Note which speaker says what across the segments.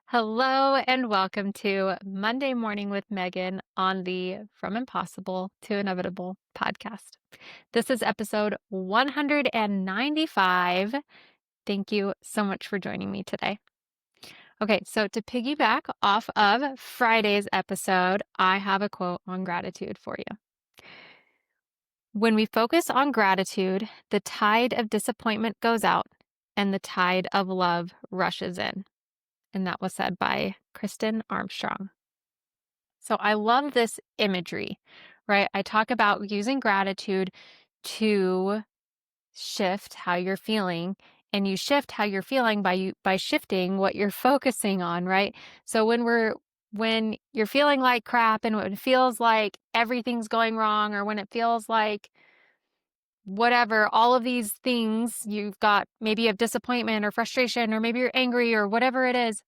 Speaker 1: Hello and welcome to Monday Morning with Megan on the From Impossible to Inevitable podcast. This is episode 195. Thank you so much for joining me today. Okay, so to piggyback off of Friday's episode, I have a quote on gratitude for you. When we focus on gratitude, the tide of disappointment goes out and the tide of love rushes in. And that was said by Kristin Armstrong. So I love this imagery, right? I talk about using gratitude to shift how you're feeling, and you shift how you're feeling by shifting what you're focusing on, right? So when you're feeling like crap and when it feels like everything's going wrong, or when it feels like whatever, all of these things, maybe you have disappointment or frustration, or maybe you're angry or whatever it is.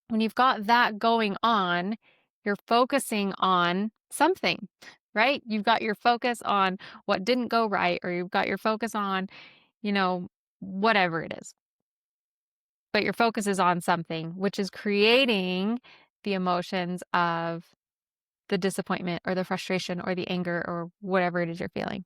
Speaker 1: When you've got that going on, you're focusing on something, right? You've got your focus on what didn't go right, or you've got your focus on, whatever it is. But your focus is on something, which is creating the emotions of the disappointment or the frustration or the anger or whatever it is you're feeling.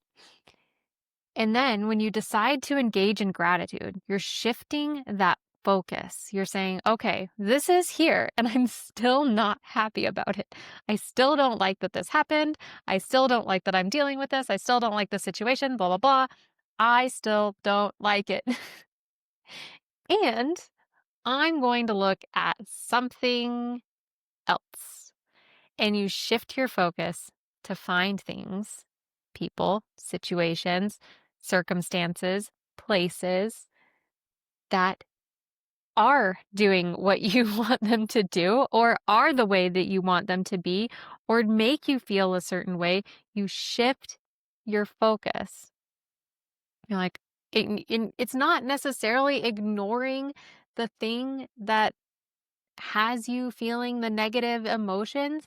Speaker 1: And then when you decide to engage in gratitude, you're shifting that focus. You're saying, okay, this is here and I'm still not happy about it. I still don't like that this happened. I still don't like that I'm dealing with this. I still don't like the situation, blah, blah, blah. I still don't like it. And I'm going to look at something else. And you shift your focus to find things, people, situations, circumstances, places that are doing what you want them to do, or are the way that you want them to be, or make you feel a certain way. You shift your focus. You're like, it's not necessarily ignoring the thing that has you feeling the negative emotions.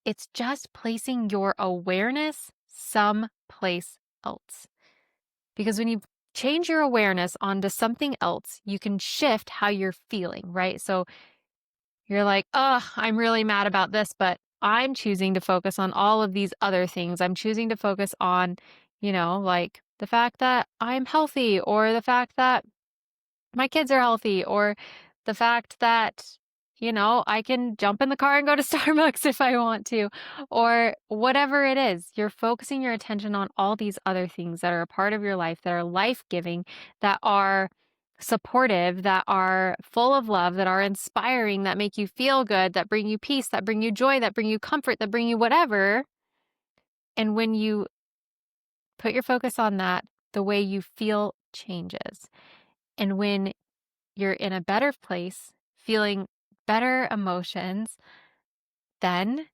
Speaker 1: It's just placing your awareness someplace else. Because when you change your awareness onto something else, you can shift how you're feeling, right? So you're like, oh, I'm really mad about this, but I'm choosing to focus on all of these other things. I'm choosing to focus on, like the fact that I'm healthy, or the fact that my kids are healthy, or the fact that, I can jump in the car and go to Starbucks if I want to, or whatever it is. You're focusing your attention on all these other things that are a part of your life, that are life-giving, that are supportive, that are full of love, that are inspiring, that make you feel good, that bring you peace, that bring you joy, that bring you comfort, that bring you whatever. And when you put your focus on that, the way you feel changes. And when you're in a better place, feeling better emotions, then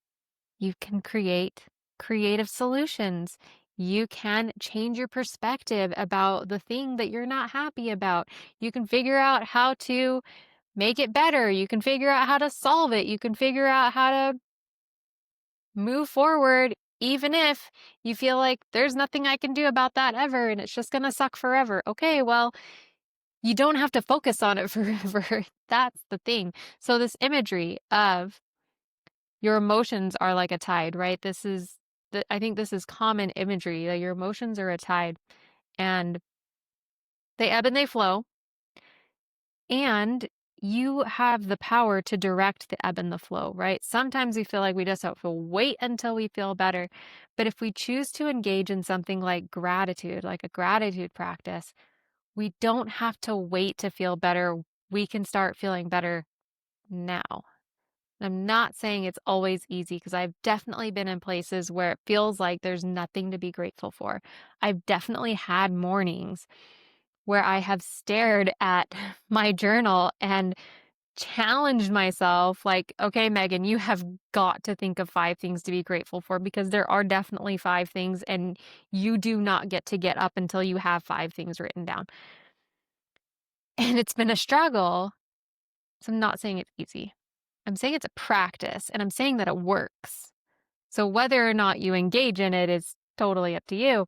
Speaker 1: you can create creative solutions. You can change your perspective about the thing that you're not happy about. You can figure out how to make it better. You can figure out how to solve it. You can figure out how to move forward, even if you feel like there's nothing I can do about that ever and it's just going to suck forever. Okay, well, you don't have to focus on it forever. That's the thing. So this imagery of your emotions are like a tide, right? I think this is common imagery, that your emotions are a tide and they ebb and they flow, and you have the power to direct the ebb and the flow, right? Sometimes we feel like we just have to wait until we feel better. But if we choose to engage in something like gratitude, like a gratitude practice, we don't have to wait to feel better. We can start feeling better now. I'm not saying it's always easy, because I've definitely been in places where it feels like there's nothing to be grateful for. I've definitely had mornings where I have stared at my journal and challenged myself, like, okay, Megan, you have got to think of 5 things to be grateful for, because there are definitely 5 things, and you do not get to get up until you have 5 things written down. And it's been a struggle. So I'm not saying it's easy. I'm saying it's a practice, and I'm saying that it works. So whether or not you engage in it is totally up to you.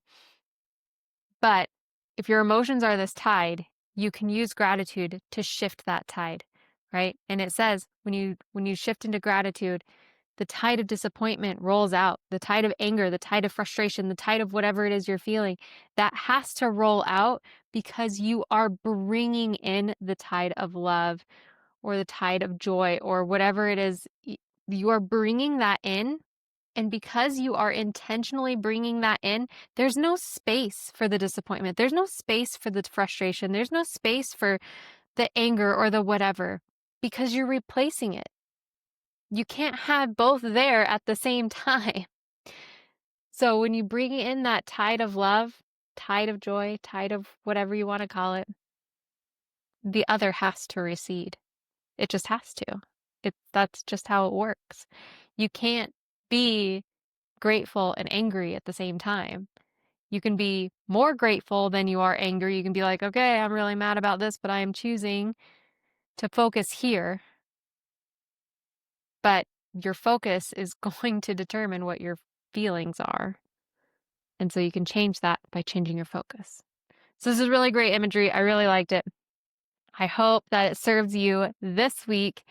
Speaker 1: But if your emotions are this tide, you can use gratitude to shift that tide. right? And it says when you shift into gratitude, the tide of disappointment rolls out, the tide of anger, the tide of frustration, the tide of whatever it is you're feeling, that has to roll out because you are bringing in the tide of love or the tide of joy or whatever it is. You are bringing that in. And because you are intentionally bringing that in, there's no space for the disappointment. There's no space for the frustration. There's no space for the anger or the whatever because you're replacing it. You can't have both there at the same time. So when you bring in that tide of love, tide of joy, tide of whatever you want to call it, the other has to recede. It just has to. That's just how it works. You can't be grateful and angry at the same time. You can be more grateful than you are angry. You can be like, okay, I'm really mad about this, but I am choosing to focus here. But your focus is going to determine what your feelings are. And so you can change that by changing your focus. So this is really great imagery. I really liked it. I hope that it serves you this week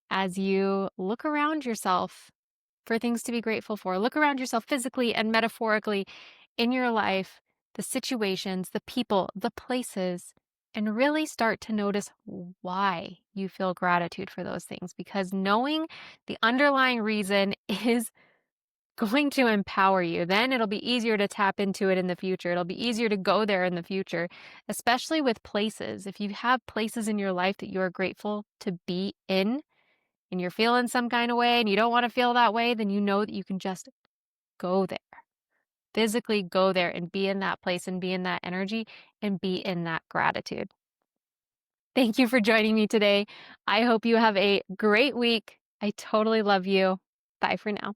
Speaker 1: as you look around yourself for things to be grateful for. Look around yourself physically and metaphorically in your life, the situations, the people, the places, and really start to notice why you feel gratitude for those things. Because knowing the underlying reason is going to empower you. Then it'll be easier to tap into it in the future. It'll be easier to go there in the future, especially with places. If you have places in your life that you are grateful to be in and you're feeling some kind of way and you don't want to feel that way, then you know that you can just go there. Physically go there and be in that place and be in that energy and be in that gratitude. Thank you for joining me today. I hope you have a great week. I totally love you. Bye for now.